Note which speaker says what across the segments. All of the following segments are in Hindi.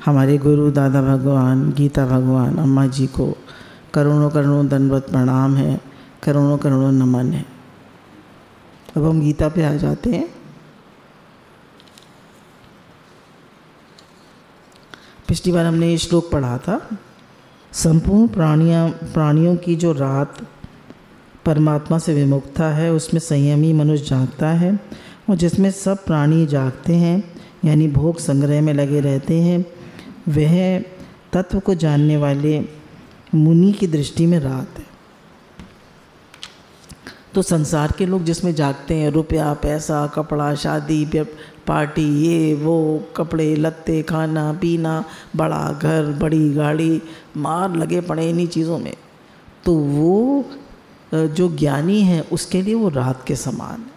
Speaker 1: हमारे गुरु दादा भगवान, गीता भगवान, अम्मा जी को करोड़ों करोड़ों दंडवत प्रणाम है, करोड़ों करोड़ों नमन है। अब हम गीता पे आ जाते हैं। पिछली बार हमने ये श्लोक पढ़ा था, संपूर्ण प्राणियों की जो रात परमात्मा से विमुक्ता है उसमें संयमी मनुष्य जागता है, और जिसमें सब प्राणी जागते हैं यानी भोग संग्रह में लगे रहते हैं, वह तत्व को जानने वाले मुनि की दृष्टि में रात है। तो संसार के लोग जिसमें जागते हैं, रुपया, पैसा, कपड़ा, शादी, पार्टी, ये वो, कपड़े लत्ते, खाना पीना, बड़ा घर, बड़ी गाड़ी, मार लगे पड़े इन्हीं चीज़ों में, तो वो जो ज्ञानी है उसके लिए वो रात के समान है,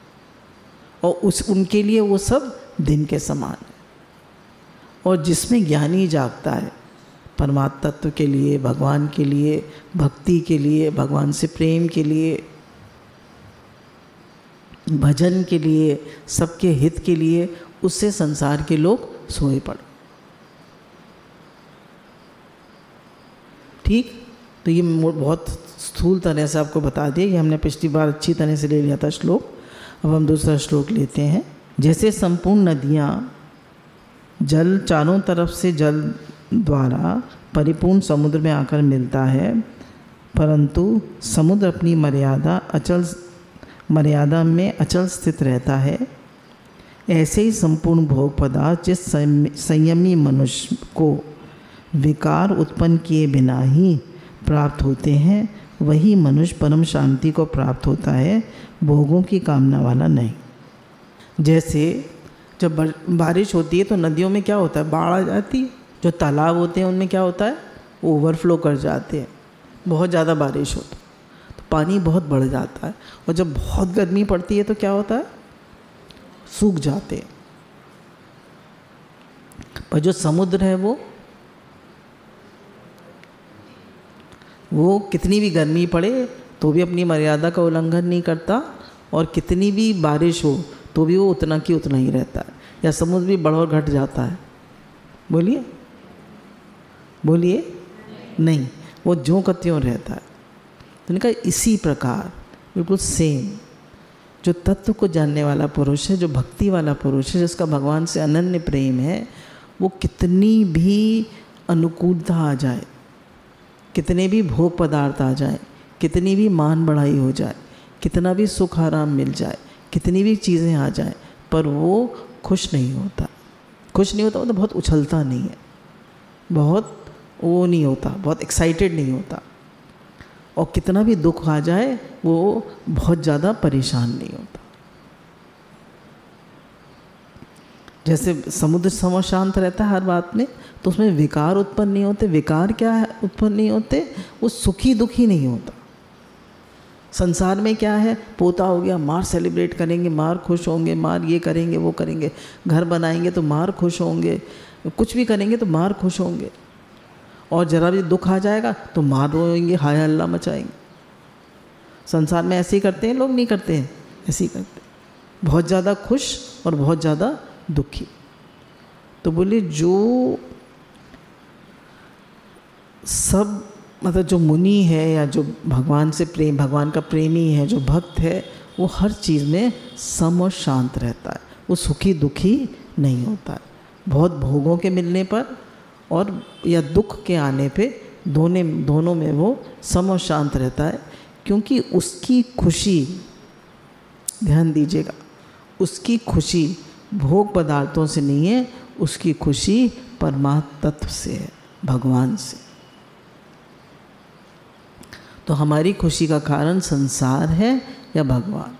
Speaker 1: और उनके लिए वो सब दिन के समान है। और जिसमें ज्ञानी जागता है परमात्मा तत्व के लिए, भगवान के लिए, भक्ति के लिए, भगवान से प्रेम के लिए, भजन के लिए, सबके हित के लिए, उससे संसार के लोग सोए पड़े। ठीक, तो ये बहुत स्थूल तरह से आपको बता दिया कि हमने पिछली बार अच्छी तरह से ले लिया था श्लोक। अब हम दूसरा श्लोक लेते हैं। जैसे संपूर्ण नदियाँ जल चारों तरफ से जल द्वारा परिपूर्ण समुद्र में आकर मिलता है, परंतु समुद्र अपनी मर्यादा में अचल स्थित रहता है, ऐसे ही संपूर्ण भोग पदार्थ जिस संयमी मनुष्य को विकार उत्पन्न किए बिना ही प्राप्त होते हैं, वही मनुष्य परम शांति को प्राप्त होता है, भोगों की कामना वाला नहीं। जैसे जब बारिश होती है तो नदियों में क्या होता है, बाढ़ आ जाती है। जो तालाब होते हैं उनमें क्या होता है, ओवरफ्लो कर जाते हैं, बहुत ज़्यादा बारिश होती है तो पानी बहुत बढ़ जाता है, और जब बहुत गर्मी पड़ती है तो क्या होता है, सूख जाते हैं। पर जो समुद्र है वो कितनी भी गर्मी पड़े तो भी अपनी मर्यादा का उल्लंघन नहीं करता, और कितनी भी बारिश हो तो भी वो उतना की उतना ही रहता है। या समुद्र भी बढ़ और घट जाता है, बोलिए नहीं, वो ज्यों का त्यों रहता है। तो कहा इसी प्रकार बिल्कुल सेम जो तत्व को जानने वाला पुरुष है, जो भक्ति वाला पुरुष है, जिसका भगवान से अनन्य प्रेम है, वो कितनी भी अनुकूलता आ जाए, कितने भी भोग पदार्थ आ जाए, कितनी भी मान बढ़ाई हो जाए, कितना भी सुख आराम मिल जाए, कितनी भी चीज़ें आ जाए, पर वो खुश नहीं होता। मतलब बहुत उछलता नहीं है, बहुत वो नहीं होता, बहुत एक्साइटेड नहीं होता, और कितना भी दुख आ जाए वो बहुत ज़्यादा परेशान नहीं होता। जैसे समुद्र सम शांत रहता है हर बात में, तो उसमें विकार उत्पन्न नहीं होते। विकार क्या है, उत्पन्न नहीं होते, वो सुखी दुखी नहीं होता। संसार में क्या है, पोता हो गया, मार सेलिब्रेट करेंगे, मार खुश होंगे, मार ये करेंगे वो करेंगे, घर बनाएंगे तो मार खुश होंगे, कुछ भी करेंगे तो मार खुश होंगे, और ज़रा भी दुख आ जाएगा तो मार रोएंगे, हाय हल्ला मचाएंगे। संसार में ऐसे ही करते हैं लोग, नहीं करते हैं, ऐसे ही करते हैं, बहुत ज़्यादा खुश और बहुत ज़्यादा दुखी। तो बोले जो सब मतलब जो मुनि है या जो भगवान से प्रेम, भगवान का प्रेमी है, जो भक्त है, वो हर चीज़ में सम और शांत रहता है, वो सुखी दुखी नहीं होता है। बहुत भोगों के मिलने पर और या दुख के आने पे दोनों में वो सम और शांत रहता है, क्योंकि उसकी खुशी, ध्यान दीजिएगा, उसकी खुशी भोग पदार्थों से नहीं है, उसकी खुशी परमात्मा तत्व से है, भगवान से। तो हमारी खुशी का कारण संसार है या भगवान।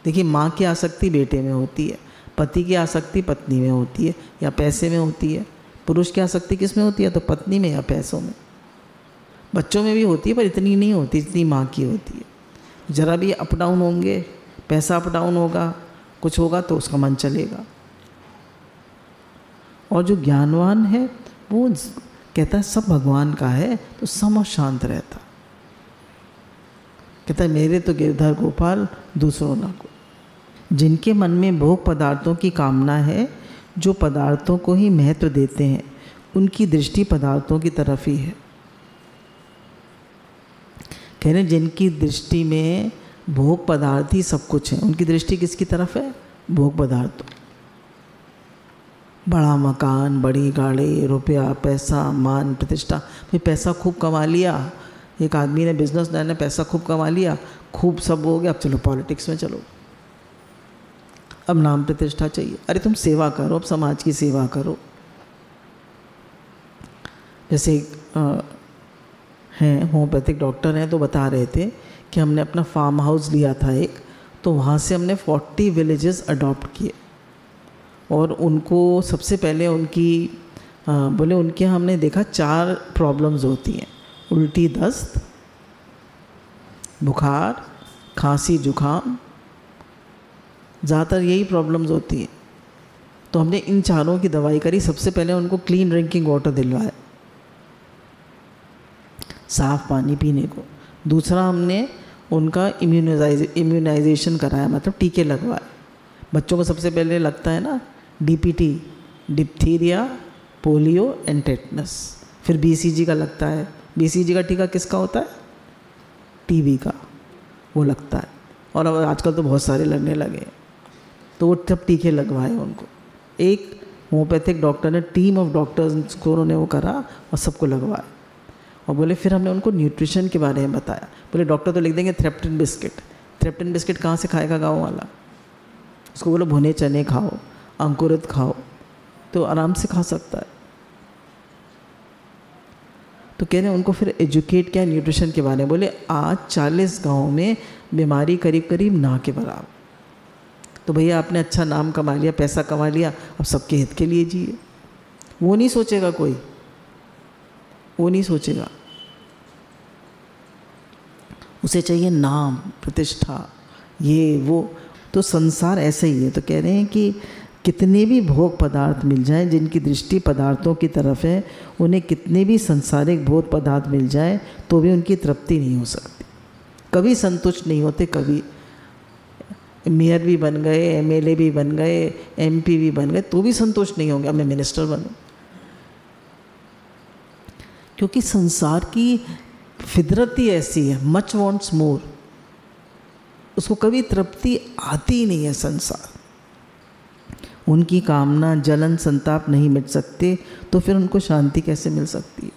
Speaker 1: देखिए, माँ की आसक्ति बेटे में होती है, पति की आसक्ति पत्नी में होती है या पैसे में होती है, पुरुष की आसक्ति किस में होती है, तो पत्नी में या पैसों में। बच्चों में भी होती है पर इतनी नहीं होती जितनी माँ की होती है। ज़रा भी अप डाउन होंगे, पैसा अप डाउन होगा, कुछ होगा तो उसका मन चलेगा। और जो ज्ञानवान है वो कहता है सब भगवान का है, तो सम और शांत रहता। कहता है मेरे तो गिरधर गोपाल, दूसरों ना को। जिनके मन में भोग पदार्थों की कामना है जो पदार्थों को ही महत्व देते हैं उनकी दृष्टि पदार्थों की तरफ ही है। कह रहे हैं जिनकी दृष्टि में भोग पदार्थ ही सब कुछ है, उनकी दृष्टि किसकी तरफ है? भोग पदार्थों। बड़ा मकान, बड़ी गाड़ी, रुपया, पैसा, मान, प्रतिष्ठा। फिर पैसा खूब कमा लिया, एक आदमी ने, बिजनेसमैन ने पैसा खूब कमा लिया, खूब सब हो गया, अब चलो पॉलिटिक्स में चलो, अब नाम प्रतिष्ठा चाहिए। अरे तुम सेवा करो, अब समाज की सेवा करो। जैसे हैं होम्योपैथिक डॉक्टर हैं, तो बता रहे थे कि हमने अपना फार्म हाउस लिया था एक, तो वहाँ से हमने 40 विलेजेस अडॉप्ट किए और उनको सबसे पहले उनकी बोले उनके हमने देखा 4 प्रॉब्लम्स होती हैं, उल्टी, दस्त, बुखार, खांसी, जुखाम, ज़्यादातर यही प्रॉब्लम्स होती हैं। तो हमने इन चारों की दवाई करी। सबसे पहले उनको क्लीन ड्रिंकिंग वाटर दिलवाया, साफ़ पानी पीने को। दूसरा हमने उनका इम्यूनाइजेशन कराया, मतलब टीके लगवाए। बच्चों को सबसे पहले लगता है ना DPT, diphtheria, polio and tetanus. फिर BCG का लगता है। BCG का टीका किसका होता है? TB का, वो लगता है। और अब आजकल तो बहुत सारे लगने लगे, तो वो सब टीके लगवाए उनको। एक होम्योपैथिक डॉक्टर ने, टीम ऑफ डॉक्टर्स को उन्होंने वो करा और सबको लगवाया। और बोले फिर हमने उनको न्यूट्रिशन के बारे में बताया। बोले डॉक्टर तो लिख देंगे थ्रेप्टिन बिस्किट। थ्रेप्टिन बिस्किट कहाँ से खाएगा गाँव वाला? उसको बोलो भुने चने खाओ, अंकुरित खाओ, तो आराम से खा सकता है। तो कह रहे हैं उनको फिर एजुकेट किया न्यूट्रिशन के बारे में। बोले आज 40 गाँव में बीमारी करीब करीब ना के बराबर। तो भैया आपने अच्छा नाम कमा लिया, पैसा कमा लिया, अब सबके हित के लिए जिए। वो नहीं सोचेगा कोई, वो नहीं सोचेगा। उसे चाहिए नाम, प्रतिष्ठा, ये वो। तो संसार ऐसे ही है। तो कह रहे हैं कि कितने भी भोग पदार्थ मिल जाएं, जिनकी दृष्टि पदार्थों की तरफ है, उन्हें कितने भी संसारिक भोग पदार्थ मिल जाए तो भी उनकी तृप्ति नहीं हो सकती। कभी संतुष्ट नहीं होते। कभी मेयर भी बन गए, MLA भी बन गए, MP भी बन गए, तो भी संतुष्ट नहीं होंगे, अब मैं मिनिस्टर बनूं। क्योंकि संसार की फितरत ही ऐसी है, मच वॉन्ट्स मोर। उसको कभी तृप्ति आती ही नहीं है। संसार, उनकी कामना, जलन, संताप नहीं मिट सकते, तो फिर उनको शांति कैसे मिल सकती है?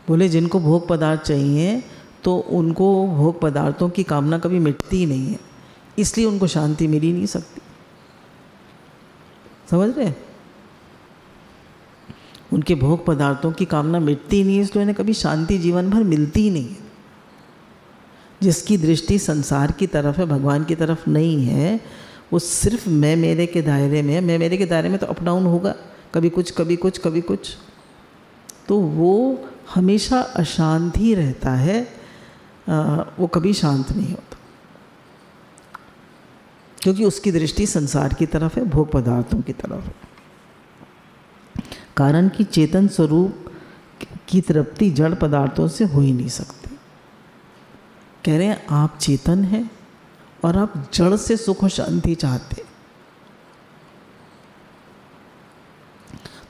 Speaker 1: बोले जिनको भोग पदार्थ चाहिए तो उनको भोग पदार्थों की कामना कभी मिटती ही नहीं है, इसलिए उनको शांति मिल ही नहीं सकती। समझ रहे? उनके भोग पदार्थों की कामना मिटती ही नहीं है, इसलिए उन्हें कभी शांति जीवन भर मिलती ही नहीं है। जिसकी दृष्टि संसार की तरफ है, भगवान की तरफ नहीं है, वो सिर्फ मैं मेरे के दायरे में है। मैं मेरे के दायरे में तो अप डाउन होगा, कभी कुछ, कभी कुछ, कभी कुछ। तो वो हमेशा अशांत ही रहता है, वो कभी शांत नहीं होता, क्योंकि उसकी दृष्टि संसार की तरफ है, भोग पदार्थों की तरफ है। कारण कि चेतन स्वरूप की तृप्ति जड़ पदार्थों से हो ही नहीं सकती। कह रहे हैं आप चेतन हैं और आप जड़ से सुख और शांति चाहते।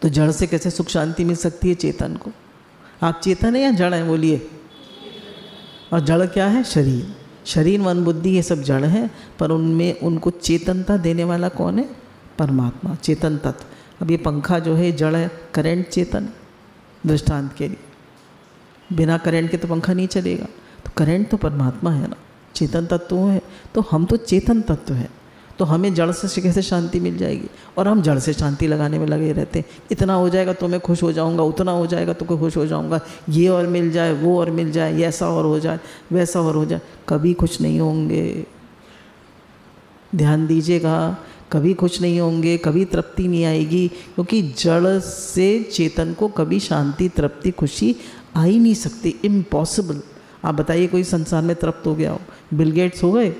Speaker 1: तो जड़ से कैसे सुख शांति मिल सकती है चेतन को? आप चेतन है या जड़ है? बोलिए। और जड़ क्या है? शरीर। शरीर, मन, बुद्धि, ये सब जड़ है, पर उनमें उनको चेतनता देने वाला कौन है? परमात्मा, चेतन तत्व। अब ये पंखा जो है जड़ है, करंट चेतन। दृष्टांत के लिए बिना करंट के तो पंखा नहीं चलेगा, तो करंट तो परमात्मा है ना, चेतन तत्व है। तो हम तो चेतन तत्व हैं, तो हमें जड़ से कैसे शांति मिल जाएगी? और हम जड़ से शांति लगाने में लगे रहते हैं। इतना हो जाएगा तो मैं खुश हो जाऊंगा, उतना हो जाएगा तो मैं खुश हो जाऊंगा, ये और मिल जाए, वो और मिल जाए, ऐसा और हो जाए, वैसा और हो जाए। कभी खुश नहीं होंगे। ध्यान दीजिएगा, कभी खुश नहीं होंगे, कभी तृप्ति नहीं आएगी, क्योंकि जड़ से चेतन को कभी शांति, तृप्ति, खुशी आ ही नहीं सकती। इम्पॉसिबल। आप बताइए कोई संसार में तृप्त हो गया हो? बिल गेट्स हो गए,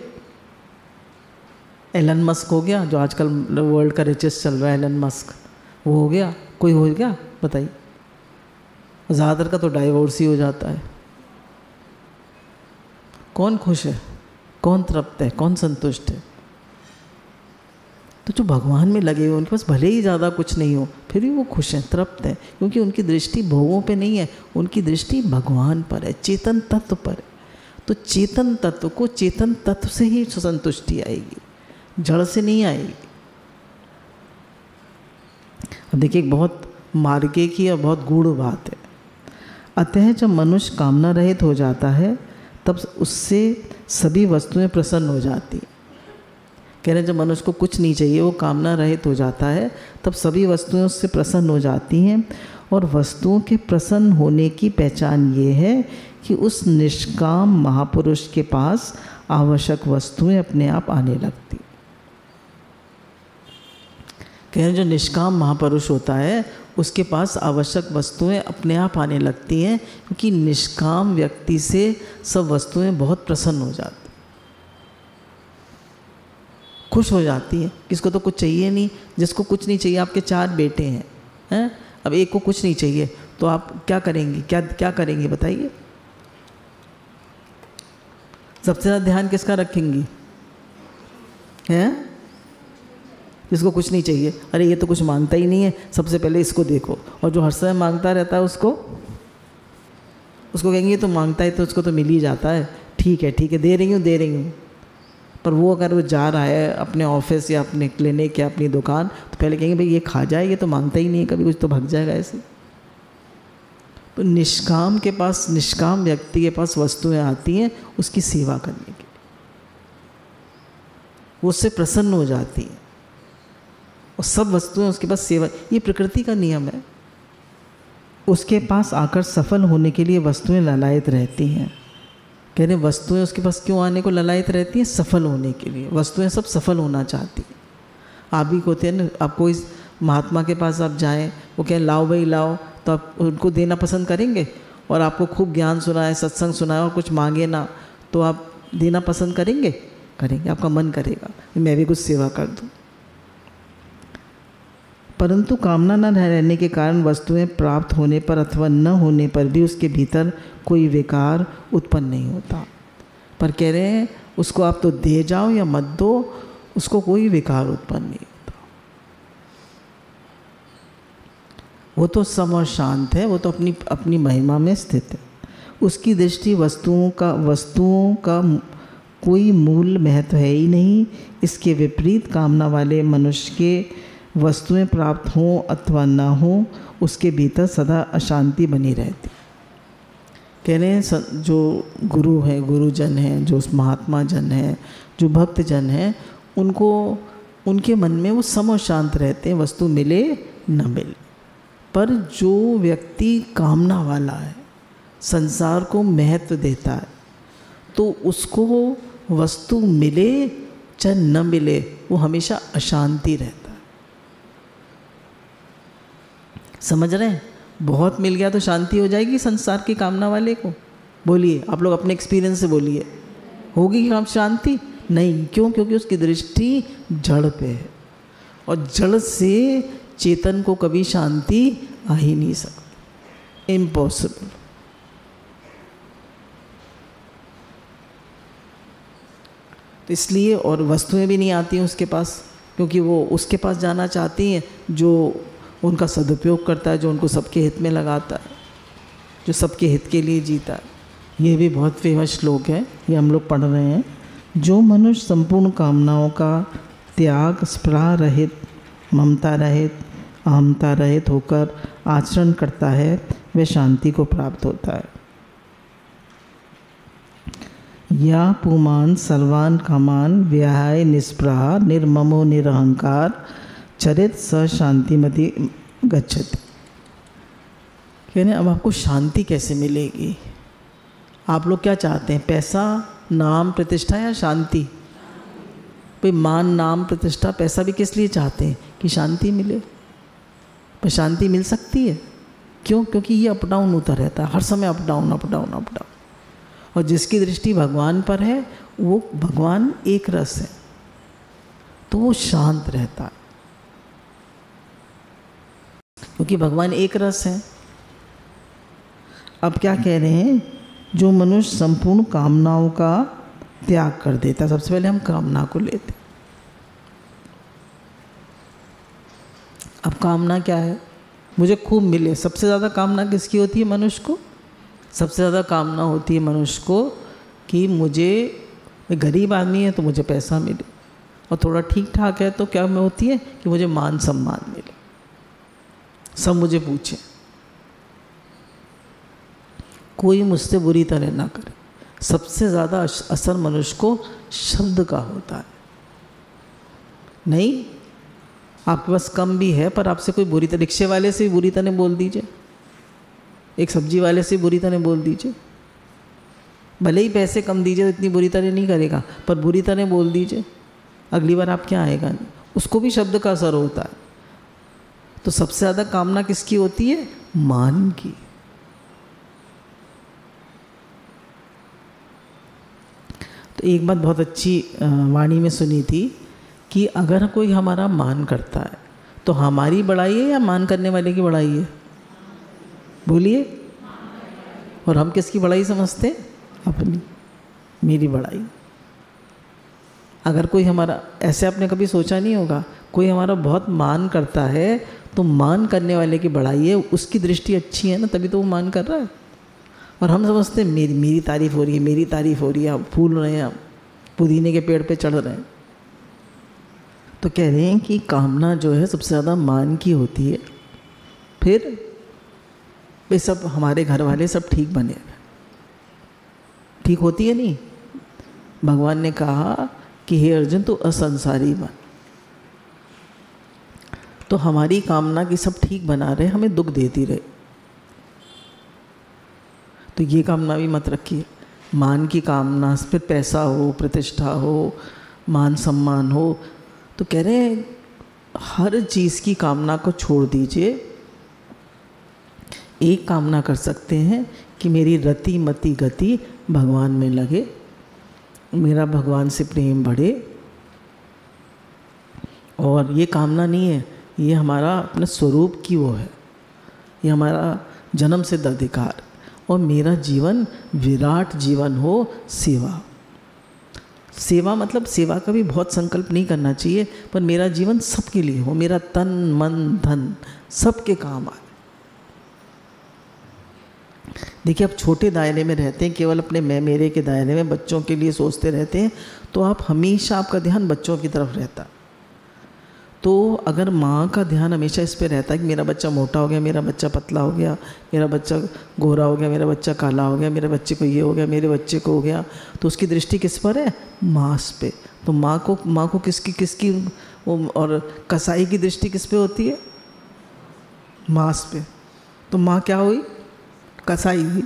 Speaker 1: एलन मस्क हो गया, जो आजकल वर्ल्ड का रिचेस्ट चल रहा है, एलन मस्क, वो हो गया? कोई हो गया? बताइए। ज़्यादातर का तो डाइवोर्स ही हो जाता है। कौन खुश है? कौन तृप्त है? कौन संतुष्ट है? तो जो भगवान में लगे हुए, उनके पास भले ही ज़्यादा कुछ नहीं हो, फिर भी वो खुश हैं, तृप्त हैं, क्योंकि उनकी दृष्टि भोगों पे नहीं है, उनकी दृष्टि भगवान पर है, चेतन तत्व पर है। तो चेतन तत्व को चेतन तत्व से ही संतुष्टि आएगी, जड़ से नहीं आएगी। अब देखिए, एक बहुत मार्गे की और बहुत गूढ़ बात है। अतः जब मनुष्य कामना रहित हो जाता है तब उससे सभी वस्तुएं प्रसन्न हो जाती। कह रहे हैं जब मनुष्य को कुछ नहीं चाहिए, वो कामना रहित हो जाता है, तब सभी वस्तुएं उससे प्रसन्न हो जाती हैं। और वस्तुओं के प्रसन्न होने की पहचान ये है कि उस निष्काम महापुरुष के पास आवश्यक वस्तुएं अपने आप आने लगती। कह रहे हैं जो निष्काम महापुरुष होता है उसके पास आवश्यक वस्तुएं अपने आप आने लगती हैं, क्योंकि निष्काम व्यक्ति से सब वस्तुएं बहुत प्रसन्न हो जाती, खुश हो जाती हैं। किसको तो कुछ चाहिए नहीं, जिसको कुछ नहीं चाहिए, आपके 4 बेटे हैं, अब एक को कुछ नहीं चाहिए, तो आप क्या करेंगे? क्या करेंगे बताइए? सबसे ज़्यादा ध्यान किसका रखेंगी? हैं? जिसको कुछ नहीं चाहिए, अरे ये तो कुछ मांगता ही नहीं है, सबसे पहले इसको देखो। और जो हर समय मांगता रहता है उसको कहेंगे ये तो मांगता है तो उसको तो मिल ही जाता है, ठीक है दे रही हूँ। पर वो अगर वो जा रहा है अपने ऑफिस या अपने क्लिनिक या अपनी दुकान, तो पहले कहेंगे भाई ये खा जाए, ये तो मांगता ही नहीं है, कभी कुछ तो भाग जाएगा ऐसे। तो निष्काम के पास, निष्काम व्यक्ति के पास वस्तुएं आती हैं उसकी सेवा करने के लिए, वो उससे प्रसन्न हो जाती हैं और सब वस्तुएं उसके पास सेवा। ये प्रकृति का नियम है। उसके पास आकर सफल होने के लिए वस्तुएं ललायत रहती हैं। कह रहे वस्तुएं उसके पास क्यों आने को ललायत रहती हैं? सफल होने के लिए। वस्तुएं सब सफल होना चाहती हैं। आप भी होते हैं ना, आपको इस महात्मा के पास आप जाएं, वो कहें लाओ भाई लाओ, तो आप उनको देना पसंद करेंगे। और आपको खूब ज्ञान सुनाए, सत्संग सुनाए और कुछ मांगे ना, तो आप देना पसंद करेंगे? आपका मन करेगा मैं भी कुछ सेवा कर दूँ। परंतु कामना न रहने के कारण वस्तुएं प्राप्त होने पर अथवा न होने पर भी उसके भीतर कोई विकार उत्पन्न नहीं होता। पर कह रहे हैं उसको आप तो दे जाओ या मत दो, उसको कोई विकार उत्पन्न नहीं होता। वो तो सम और शांत है, वो तो अपनी महिमा में स्थित है। उसकी दृष्टि वस्तुओं का कोई मूल महत्व है ही नहीं। इसके विपरीत कामना वाले मनुष्य के वस्तुएं प्राप्त हों अथवा न हों, उसके भीतर सदा अशांति बनी रहती। कह रहे हैं जो गुरु हैं, गुरुजन हैं, जो महात्मा जन हैं, जो भक्त जन हैं, उनको उनके मन में वो सम और शांत रहते हैं, वस्तु मिले न मिले। पर जो व्यक्ति कामना वाला है, संसार को महत्व देता है, तो उसको वस्तु मिले चाहे न मिले, वो हमेशा अशांति रहता है। समझ रहे हैं? बहुत मिल गया तो शांति हो जाएगी संसार की कामना वाले को? बोलिए, आप लोग अपने एक्सपीरियंस से बोलिए, होगी क्या शांति? नहीं। क्यों? क्योंकि उसकी दृष्टि जड़ पे है, और जड़ से चेतन को कभी शांति आ ही नहीं सकती, इम्पॉसिबल। तो इसलिए, और वस्तुएं भी नहीं आती हैं उसके पास, क्योंकि वो उसके पास जाना चाहती हैं जो उनका सदुपयोग करता है, जो उनको सबके हित में लगाता है, जो सबके हित के लिए जीता है। ये भी बहुत फेमस श्लोक है, ये हम लोग पढ़ रहे हैं। जो मनुष्य संपूर्ण कामनाओं का त्याग, स्पृहा रहित, ममता रहित, अहमता रहित होकर आचरण करता है, वह शांति को प्राप्त होता है। या पुमान सर्वान कामान व्याहाय निस्पृहा निर्ममो निरहंकार चरित स शांतिमति गच्छति। कहने अब आपको शांति कैसे मिलेगी? आप लोग क्या चाहते हैं? पैसा, नाम, प्रतिष्ठा या शांति? भाई मान, नाम, प्रतिष्ठा, पैसा भी किस लिए चाहते हैं? कि शांति मिले। पर शांति मिल सकती है? क्यों? क्योंकि ये अप डाउन होता रहता है, हर समय up down up down up down. और जिसकी दृष्टि भगवान पर है, वो भगवान एक रस है, तो वो शांत रहता है, क्योंकि भगवान एक रस है। अब क्या कह रहे हैं? जो मनुष्य संपूर्ण कामनाओं का त्याग कर देता। सबसे पहले हम कामना को लेते, अब कामना क्या है? मुझे खूब मिले। सबसे ज़्यादा कामना किसकी होती है मनुष्य को? सबसे ज़्यादा कामना होती है मनुष्य को कि मुझे, गरीब आदमी है तो मुझे पैसा मिले, और थोड़ा ठीक ठाक है तो क्या में होती है कि मुझे मान सम्मान मिले, सब मुझे पूछे, कोई मुझसे बुरी तरह ना करे। सबसे ज़्यादा असर मनुष्य को शब्द का होता है। नहीं, आपके पास कम भी है पर आपसे कोई बुरी तरह, रिक्शे वाले से भी बुरी तरह बोल दीजिए, एक सब्जी वाले से बुरी तरह बोल दीजिए, भले ही पैसे कम दीजिए तो इतनी बुरी तरह नहीं करेगा, पर बुरी तरह बोल दीजिए, अगली बार आप क्या आएगा नहीं, उसको भी शब्द का असर होता है। तो सबसे ज़्यादा कामना किसकी होती है? मान की। तो एक बात बहुत अच्छी वाणी में सुनी थी कि अगर कोई हमारा मान करता है तो हमारी बड़ाई है या मान करने वाले की बड़ाई है? बोलिए। और हम किसकी बड़ाई समझते हैं? अपनी, मेरी बड़ाई। अगर कोई हमारा, ऐसे आपने कभी सोचा नहीं होगा, कोई हमारा बहुत मान करता है तो मान करने वाले की बड़ाई है, उसकी दृष्टि अच्छी है ना, तभी तो वो मान कर रहा है। और हम समझते हैं मेरी तारीफ़ हो रही है, मेरी तारीफ़ हो रही है, हम फूल रहे हैं, हम पुदीने के पेड़ पे चढ़ रहे हैं। तो कह रहे हैं कि कामना जो है सबसे ज़्यादा मान की होती है। फिर वे सब हमारे घर वाले सब ठीक बने, ठीक होती है नहीं। भगवान ने कहा कि हे अर्जुन तू असंसारी बन, तो हमारी कामना की सब ठीक बना रहे, हमें दुख देती रहे, तो ये कामना भी मत रखिए। मान की कामना, फिर पैसा हो, प्रतिष्ठा हो, मान सम्मान हो, तो कह रहे हैं हर चीज़ की कामना को छोड़ दीजिए। एक कामना कर सकते हैं कि मेरी रति मति गति भगवान में लगे, मेरा भगवान से प्रेम बढ़े। और ये कामना नहीं है, ये हमारा अपने स्वरूप की वो है, ये हमारा जन्म सिद्ध अधिकार। और मेरा जीवन विराट जीवन हो, सेवा। सेवा मतलब सेवा का भी बहुत संकल्प नहीं करना चाहिए, पर मेरा जीवन सबके लिए हो, मेरा तन मन धन सबके काम आए। देखिए, आप छोटे दायरे में रहते हैं, केवल अपने मैं मेरे के दायरे में बच्चों के लिए सोचते रहते हैं, तो आप हमेशा, आपका ध्यान बच्चों की तरफ रहता है। तो अगर माँ का ध्यान हमेशा इस पे रहता है कि मेरा बच्चा मोटा हो गया, मेरा बच्चा पतला हो गया, मेरा बच्चा गोरा हो गया, मेरा बच्चा काला हो गया, मेरे बच्चे को ये हो गया, मेरे बच्चे को हो गया, तो उसकी दृष्टि किस पर है? मांस पे। तो माँ को किसकी और कसाई की दृष्टि किस पे होती है? मांस पे। तो माँ क्या हुई? कसाई हुई।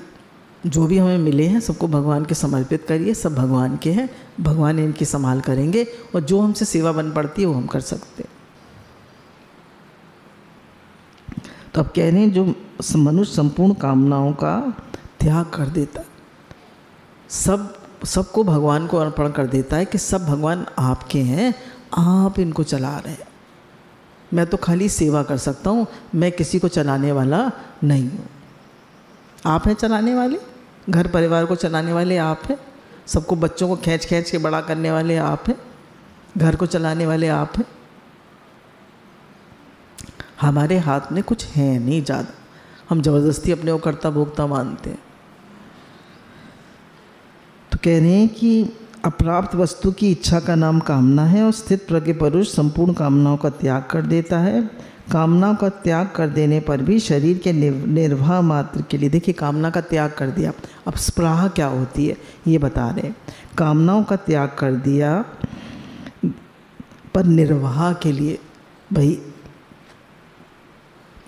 Speaker 1: जो भी हमें मिले हैं सबको भगवान के समर्पित करिए, सब भगवान के हैं, भगवान इनकी संभाल करेंगे, और जो हमसे सेवा बन पड़ती है वो हम कर सकते हैं। तो अब कह रहे हैं जो मनुष्य संपूर्ण कामनाओं का त्याग कर देता, सबको भगवान को अर्पण कर देता है कि सब भगवान आपके हैं, आप इनको चला रहे हैं, मैं तो खाली सेवा कर सकता हूँ, मैं किसी को चलाने वाला नहीं हूँ। आप हैं चलाने वाले, घर परिवार को चलाने वाले आप हैं, सबको बच्चों को खींच के बड़ा करने वाले आप हैं, घर को चलाने वाले आप हैं। हमारे हाथ में कुछ है नहीं ज़्यादा, हम ज़बरदस्ती अपने को कर्ता भोक्ता मानते हैं। तो कह रहे हैं कि अप्राप्त वस्तु की इच्छा का नाम कामना है, और स्थित प्रज्ञ पुरुष संपूर्ण कामनाओं का त्याग कर देता है। कामनाओं का त्याग कर देने पर भी शरीर के निर्वाह मात्र के लिए, देखिए कामना का त्याग कर दिया, अब स्पृहा क्या होती है ये बता रहे हैं। कामनाओं का त्याग कर दिया पर निर्वाह के लिए,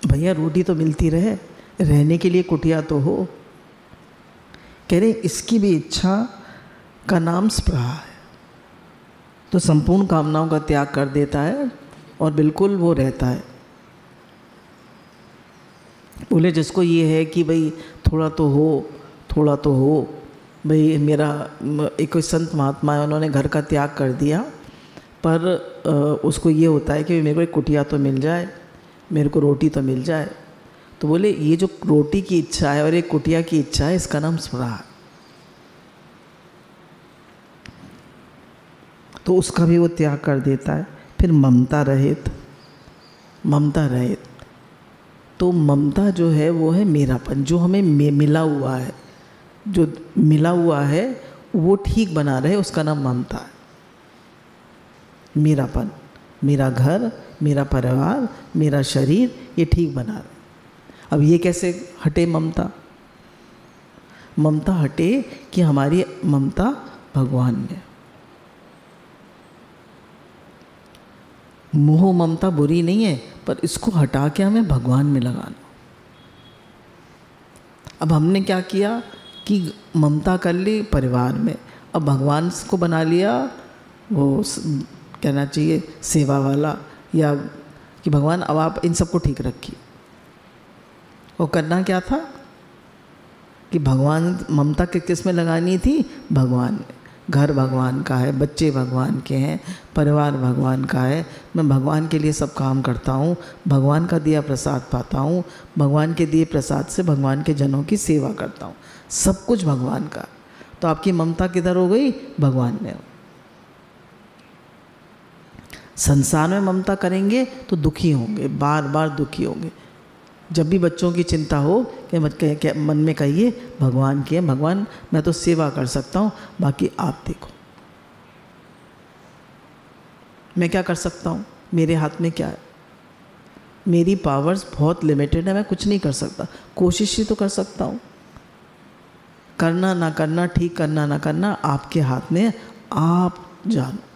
Speaker 1: भैया रोटी तो मिलती रहे, रहने के लिए कुटिया तो हो, कह रहे इसकी भी इच्छा का नाम स्पृहा है। तो संपूर्ण कामनाओं का त्याग कर देता है और बिल्कुल वो रहता है। बोले जिसको ये है कि भाई थोड़ा तो हो, भाई मेरा एक कोई संत महात्मा है, उन्होंने घर का त्याग कर दिया, पर उसको ये होता है कि मेरे को एक कुटिया तो मिल जाए, मेरे को रोटी तो मिल जाए। तो बोले ये जो रोटी की इच्छा है और एक कुटिया की इच्छा है, इसका नाम स्पृहा है। तो उसका भी वो त्याग कर देता है। फिर ममता रहित, ममता रहित। तो ममता जो है वो है मेरापन, जो हमें मिला हुआ है, जो मिला हुआ है वो ठीक बना रहे, उसका नाम ममता है। मेरापन, मेरा घर, मेरा परिवार, मेरा शरीर, ये ठीक बना रहे। अब ये कैसे हटे ममता? ममता हटे कि हमारी ममता भगवान में। मोह ममता बुरी नहीं है, पर इसको हटा के हमें भगवान में लगाना। अब हमने क्या किया कि ममता कर ली परिवार में, अब भगवान को बना लिया वो कहना चाहिए सेवा वाला, या कि भगवान अब आप इन सबको ठीक रखिए। वो करना क्या था कि भगवान, ममता किस में लगानी थी? भगवान में। घर भगवान का है, बच्चे भगवान के हैं, परिवार भगवान का है, मैं भगवान के लिए सब काम करता हूँ, भगवान का दिया प्रसाद पाता हूँ, भगवान के दिए प्रसाद से भगवान के जनों की सेवा करता हूँ, सब कुछ भगवान का। तो आपकी ममता किधर हो गई? भगवान में। संसार में ममता करेंगे तो दुखी होंगे, बार बार दुखी होंगे। जब भी बच्चों की चिंता हो कि मन में कहिए भगवान की है, भगवान मैं तो सेवा कर सकता हूँ, बाकी आप देखो मैं क्या कर सकता हूँ, मेरे हाथ में क्या है, मेरी पावर्स बहुत लिमिटेड है, मैं कुछ नहीं कर सकता, कोशिश ही तो कर सकता हूँ। करना ना करना, ठीक करना ना करना आपके हाथ में, आप जानो।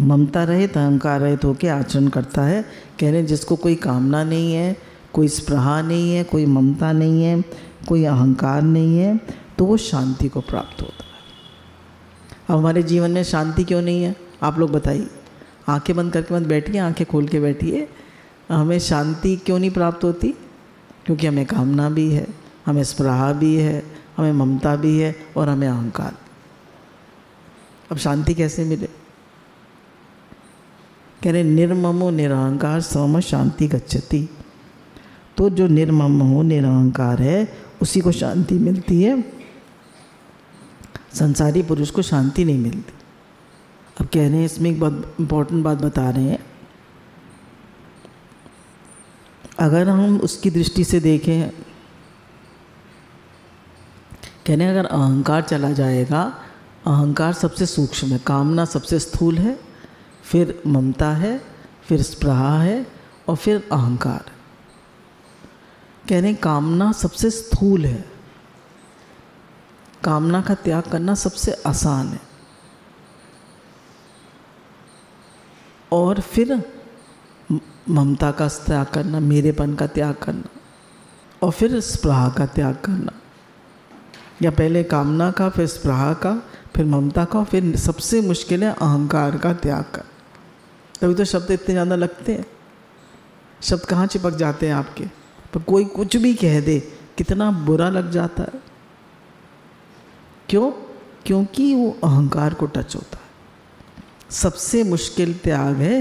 Speaker 1: ममता रहित, अहंकार रहित होकर आचरण करता है। कह रहे जिसको कोई कामना नहीं है, कोई स्पृहा नहीं है, कोई ममता नहीं है, कोई अहंकार नहीं है, तो वो शांति को प्राप्त होता है। अब हमारे जीवन में शांति क्यों नहीं है? आप लोग बताइए। आंखें बंद करके मत बैठिए, आंखें खोल के बैठिए। हमें शांति क्यों नहीं प्राप्त होती? क्योंकि हमें कामना भी है, हमें स्पृहा भी है, हमें ममता भी है और हमें अहंकार। अब शांति कैसे मिले? कह रहे निर्ममो निरहंकार समम शांति गच्छति। तो जो निर्मम हो, निरहंकार है, उसी को शांति मिलती है, संसारी पुरुष को शांति नहीं मिलती। अब कह रहे हैं, इसमें एक बहुत इम्पोर्टेंट बात बता रहे हैं। अगर हम उसकी दृष्टि से देखें, कह रहे हैं अगर अहंकार चला जाएगा, अहंकार सबसे सूक्ष्म है, कामना सबसे स्थूल है, फिर ममता है, फिर स्पृहा है और फिर अहंकार। कह रहे हैं कामना सबसे स्थूल है, कामना का त्याग करना सबसे आसान है, और फिर ममता का त्याग करना, मेरेपन का त्याग करना, और फिर स्पृहा का त्याग करना, या पहले कामना का, फिर स्पृहा का, फिर ममता का, फिर सबसे मुश्किल है अहंकार का त्याग करना। तभी तो शब्द इतने ज़्यादा लगते हैं, शब्द कहाँ चिपक जाते हैं आपके, पर कोई कुछ भी कह दे कितना बुरा लग जाता है। क्यों? क्योंकि वो अहंकार को टच होता है। सबसे मुश्किल त्याग है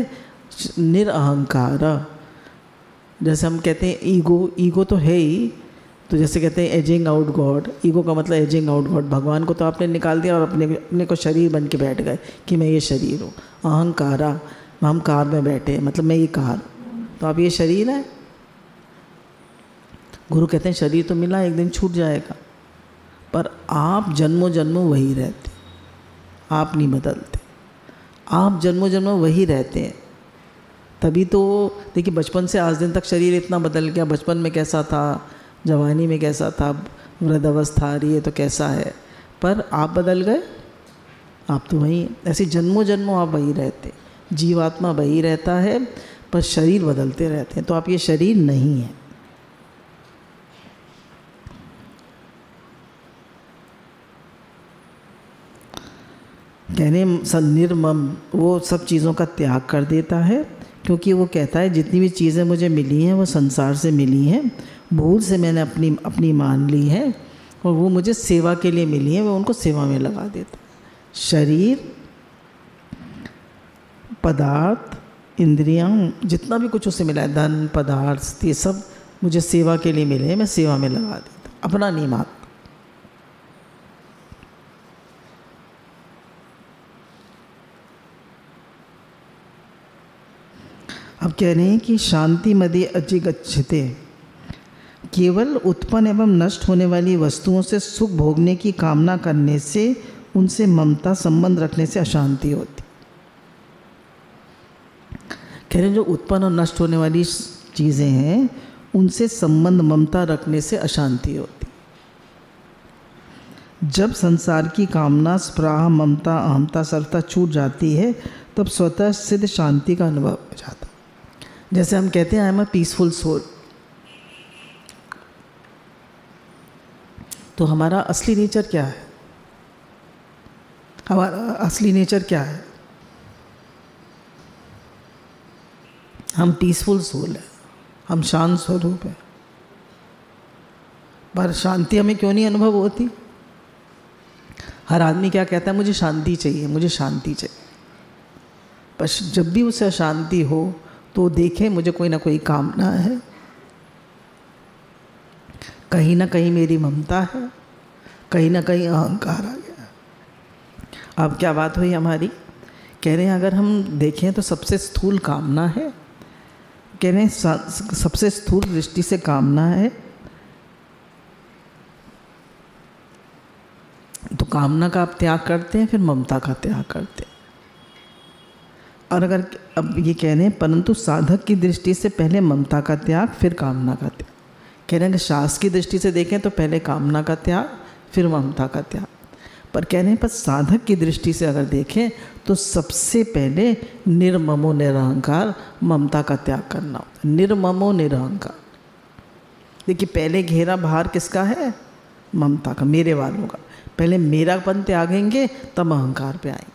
Speaker 1: निरअहंकार। जैसे हम कहते हैं ईगो, ईगो तो है ही, तो जैसे कहते हैं एजिंग आउट गॉड, ईगो का मतलब एजिंग आउट गॉड, भगवान को तो आपने निकाल दिया और अपने को शरीर बन के बैठ गए कि मैं ये शरीर हूँ। अहंकारा, हम कार में बैठे, मतलब मैं ये कार, तो आप ये शरीर है। गुरु कहते हैं शरीर तो मिला, एक दिन छूट जाएगा, पर आप जन्मों जन्मों वही रहते, आप नहीं बदलते, आप जन्मों जन्मों वही रहते हैं। तभी तो देखिए बचपन से आज दिन तक शरीर इतना बदल गया। बचपन में कैसा था, जवानी में कैसा था, वृद्धावस्था आ रही है तो कैसा है, पर आप बदल गए, आप तो वही। ऐसे जन्मों जन्मों आप वही रहते, जीवात्मा वही रहता है, पर शरीर बदलते रहते हैं। तो आप ये शरीर नहीं है। कहने निर्मम, वो सब चीज़ों का त्याग कर देता है, क्योंकि वो कहता है जितनी भी चीज़ें मुझे मिली हैं वो संसार से मिली हैं, भूल से मैंने अपनी मान ली है, और वो मुझे सेवा के लिए मिली है, वो उनको सेवा में लगा देता। शरीर, पदार्थ, इंद्रियां, जितना भी कुछ उससे मिला है, धन, पदार्थ, ये सब मुझे सेवा के लिए मिले हैं, मैं सेवा में लगा देता, अपना नहीं मानता। अब कह रहे हैं कि शांति मदे अजिगच्छते, केवल उत्पन्न एवं नष्ट होने वाली वस्तुओं से सुख भोगने की कामना करने से, उनसे ममता संबंध रखने से अशांति होती। कह रहे हैं जो उत्पन्न और नष्ट होने वाली चीज़ें हैं उनसे संबंध ममता रखने से अशांति होती। जब संसार की कामना, स्पृहा, ममता, अहमता, सर्वता छूट जाती है तब स्वतः सिद्ध शांति का अनुभव हो जाता। जैसे हम कहते हैं I am a peaceful soul, तो हमारा असली नेचर क्या है? हमारा असली नेचर क्या है? हम पीसफुल सोल है, हम शांत स्वरूप है। पर शांति हमें क्यों नहीं अनुभव होती? हर आदमी क्या कहता है? मुझे शांति चाहिए, मुझे शांति चाहिए। पर जब भी उसे अशांति हो तो देखे मुझे कोई ना कोई कामना है, कहीं ना कहीं मेरी ममता है, कहीं ना कहीं अहंकार आ गया। अब क्या बात हुई हमारी? कह रहे हैं अगर हम देखें तो सबसे स्थूल कामना है। कह रहे हैं सबसे स्थूल दृष्टि से कामना है, तो कामना का आप त्याग करते हैं, फिर ममता का त्याग करते हैं। और अगर अब ये कह रहे हैं परंतु साधक की दृष्टि से पहले ममता का त्याग, फिर कामना का त्याग। कह रहे हैं कि शास्त्र की दृष्टि से देखें तो पहले कामना का त्याग, फिर ममता का त्याग। पर कह रहे हैं पर साधक की दृष्टि से अगर देखें तो सबसे पहले निर्ममो निरहंकार, ममता का त्याग करना होता है। निर्ममो निरहंकार। देखिए पहले घेरा भार किसका है? ममता का, मेरे वालों का। पहले मेरापन त्यागेंगे तब अहंकार पे आएंगे।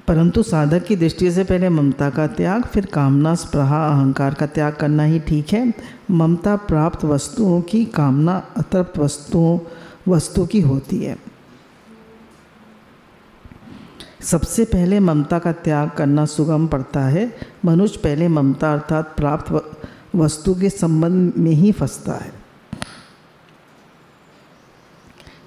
Speaker 1: परंतु साधक की दृष्टि से पहले ममता का त्याग, फिर कामना, स्पृहा, अहंकार का त्याग करना ही ठीक है। ममता प्राप्त वस्तुओं की, कामना अतृप्त वस्तु की होती है। सबसे पहले ममता का त्याग करना सुगम पड़ता है। मनुष्य पहले ममता अर्थात प्राप्त वस्तु के संबंध में ही फंसता है।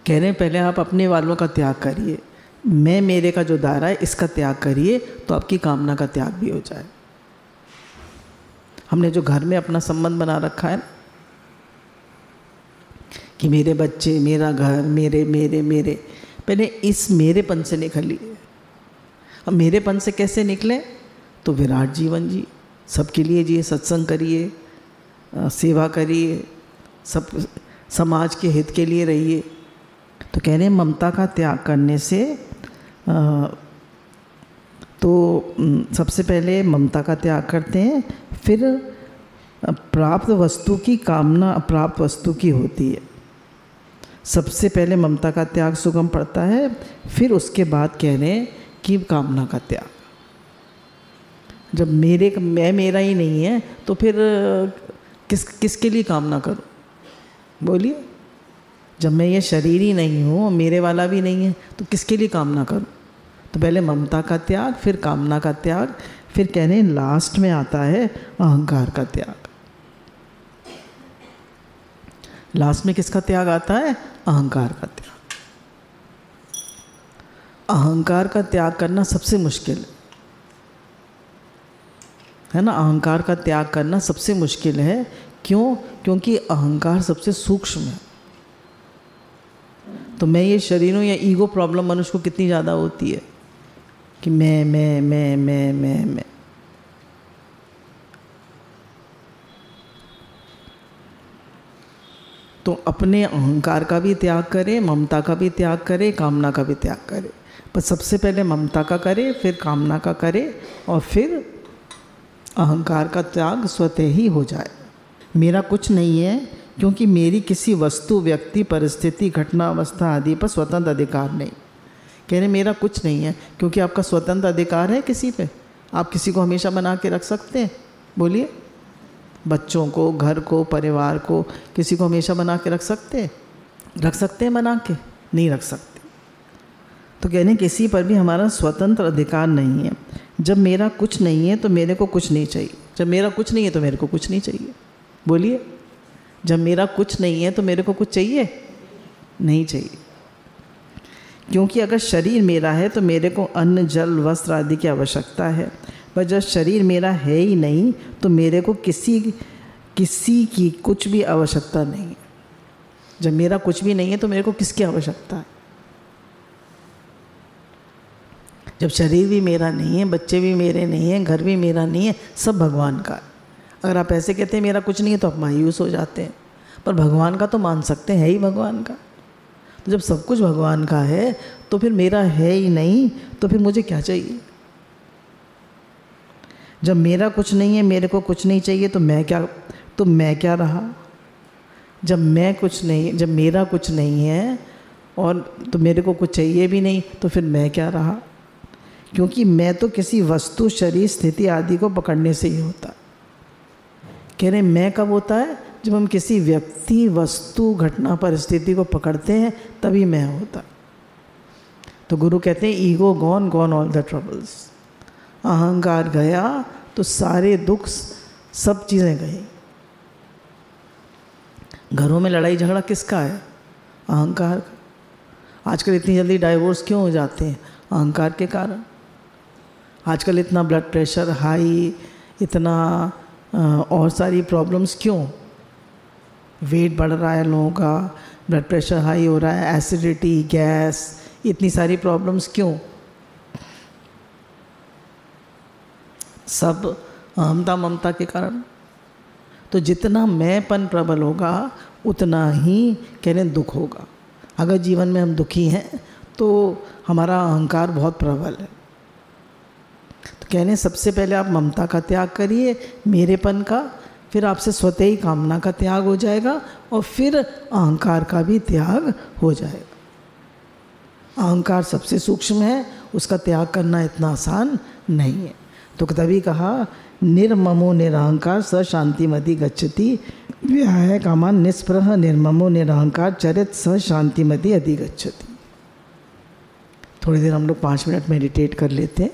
Speaker 1: कह रहे हैं पहले आप अपने वालों का त्याग करिए, मैं मेरे का जो दायरा है इसका त्याग करिए, तो आपकी कामना का त्याग भी हो जाए। हमने जो घर में अपना संबंध बना रखा है कि मेरे बच्चे, मेरा घर, मेरे मेरे मेरे, पहले इस मेरेपन से निकलिए। अब मेरेपन से कैसे निकले? तो विराट जीवन जी, सबके लिए जिए, सत्संग करिए, सेवा करिए, सब समाज के हित के लिए रहिए। तो कह रहे हैं ममता का त्याग करने से तो सबसे पहले ममता का त्याग करते हैं, फिर प्राप्त वस्तु की कामना अप्राप्त वस्तु की होती है। सबसे पहले ममता का त्याग सुगम पड़ता है, फिर उसके बाद कह रहे हैं कि कामना का त्याग। जब मैं मेरा ही नहीं है तो फिर किसके लिए कामना करूं? बोलिए। जब मैं ये शरीर ही नहीं हूँ, मेरे वाला भी नहीं है, तो किसके लिए कामना करूं? तो पहले ममता का त्याग, फिर कामना का त्याग, फिर कह रहे हैं लास्ट में आता है अहंकार का त्याग। लास्ट में किसका त्याग आता है? अहंकार का त्याग। अहंकार का त्याग करना सबसे मुश्किल है ना। अहंकार का त्याग करना सबसे मुश्किल है। क्यों? क्योंकि अहंकार सबसे सूक्ष्म है। तो मैं ये शरीर हूँ या ईगो प्रॉब्लम मनुष्य को कितनी ज़्यादा होती है कि मैं। तो अपने अहंकार का भी त्याग करे, ममता का भी त्याग करे, कामना का भी त्याग करे। पर सबसे पहले ममता का करे, फिर कामना का करे, और फिर अहंकार का त्याग स्वतः ही हो जाए। मेरा कुछ नहीं है क्योंकि मेरी किसी वस्तु, व्यक्ति, परिस्थिति, घटना, अवस्था आदि पर स्वतंत्र अधिकार नहीं। कह रहे मेरा कुछ नहीं है क्योंकि आपका स्वतंत्र अधिकार है किसी पे। आप किसी को हमेशा बना के रख सकते हैं? बोलिए। बच्चों को, घर को, परिवार को, किसी को हमेशा बना के रख सकते हैं? रख सकते हैं बना के? नहीं रख सकते। तो कहने किसी पर भी हमारा स्वतंत्र अधिकार नहीं है। जब मेरा कुछ नहीं है तो मेरे को कुछ नहीं चाहिए। जब मेरा कुछ नहीं है तो मेरे को कुछ नहीं चाहिए। बोलिए। जब मेरा कुछ नहीं है तो मेरे को कुछ चाहिए? नहीं चाहिए। क्योंकि अगर शरीर मेरा है तो मेरे को अन्न जल वस्त्र आदि की आवश्यकता है, पर जब शरीर मेरा है ही नहीं तो मेरे को किसी की कुछ भी आवश्यकता नहीं है। जब मेरा कुछ भी नहीं है तो मेरे को किसकी आवश्यकता है? जब शरीर भी मेरा नहीं है, बच्चे भी मेरे नहीं हैं, घर भी मेरा नहीं है, सब भगवान का है। अगर आप ऐसे कहते हैं मेरा कुछ नहीं है तो आप मायूस हो जाते हैं, पर भगवान का तो मान सकते हैं, है ही भगवान का। तो जब सब कुछ भगवान का है तो फिर मेरा है ही नहीं तो फिर मुझे क्या चाहिए? जब मेरा कुछ नहीं है, मेरे को कुछ नहीं चाहिए तो मैं क्या रहा? जब मेरा कुछ नहीं है और तो मेरे को कुछ चाहिए भी नहीं तो फिर मैं क्या रहा? क्योंकि मैं तो किसी वस्तु, शरीर, स्थिति आदि को पकड़ने से ही होता। कह रहे मैं कब होता है? जब हम किसी व्यक्ति, वस्तु, घटना, परिस्थिति को पकड़ते हैं तभी मैं होता। तो गुरु कहते हैं ego gone all the troubles. अहंकार गया तो सारे दुख, सब चीज़ें गई। घरों में लड़ाई झगड़ा किसका है? अहंकार का। आजकल इतनी जल्दी डाइवोर्स क्यों हो जाते हैं? अहंकार के कारण। आजकल इतना ब्लड प्रेशर हाई, इतना और सारी प्रॉब्लम्स क्यों? वेट बढ़ रहा है लोगों का, ब्लड प्रेशर हाई हो रहा है, एसिडिटी, गैस, इतनी सारी प्रॉब्लम्स क्यों? सब अहमता ममता के कारण। तो जितना मैंपन प्रबल होगा उतना ही कहने दुख होगा। अगर जीवन में हम दुखी हैं तो हमारा अहंकार बहुत प्रबल है। तो कहने सबसे पहले आप ममता का त्याग करिए, मेरेपन का, फिर आपसे स्वतः ही कामना का त्याग हो जाएगा और फिर अहंकार का भी त्याग हो जाएगा। अहंकार सबसे सूक्ष्म है, उसका त्याग करना इतना आसान नहीं है। तो तभी कहा निर्ममो निरहंकार स शांतिमति गच्छति, व्याय कामान निस्पृह निर्ममो निरहंकार चरित स शांतिमति अधिगच्छति। थोड़ी देर हम लोग 5 मिनट मेडिटेट कर लेते हैं।